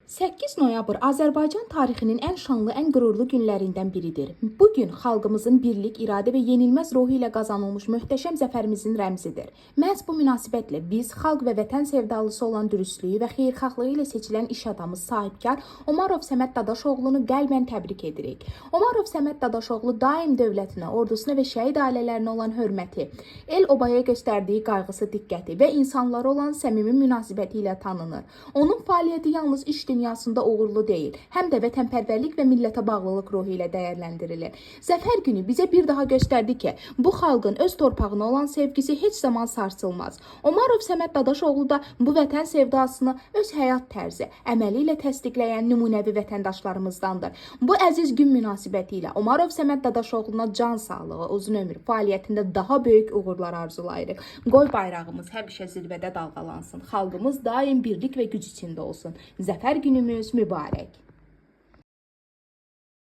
8 noyabr Azərbaycan tarixinin ən şanlı, ən qürurlu günlərindən biridir. Bu gün xalqımızın birlik, iradə və yenilməz ruhu ilə qazanılmış möhtəşəm zəfərimizin rəmzidir. Məhz bu münasibətlə biz xalq və vətən sevdalısı olan dürüstlüyü və xeyirxahlığı ilə seçilən iş adamı, sahibkar Omarov Səməd Dadaşoğlunu qəlbən təbrik edirik. Omarov Səməd Dadaşoğlu daim dövlətinə, ordusuna və şəhid ailələrinə olan hörməti, el-obaya göstərdiyi qayğısı, diqqəti və insanlara olan səmimi münasibəti ilə tanınır. Onun fəaliyyəti yalnız iş dünyasında uğurlu deyil, həm də vətənpərvərlik və millətə bağlılıq ruhu ilə dəyərləndirilir. Zəfər günü bizə bir daha göstərdi ki, bu xalqın öz torpağına olan sevgisi heç zaman sarsılmaz. Omarov Səməd Dadaşoğlu da bu vətən sevdasını öz həyat tərzi, əməli ilə təsdiqləyən nümunəvi vətəndaşlarımızdandır. Bu əziz gün münasibəti ilə Omarov Səməd Dadaşoğluna can sağlığı, uzun ömür, fəaliyyətində daha böyük uğurlar arzulayırıq. Qoy bayrağımız həmişə zirvədə dalğalansın, xalqımız daim birlik və güc içində olsun. Zəfər günümüz mübarək.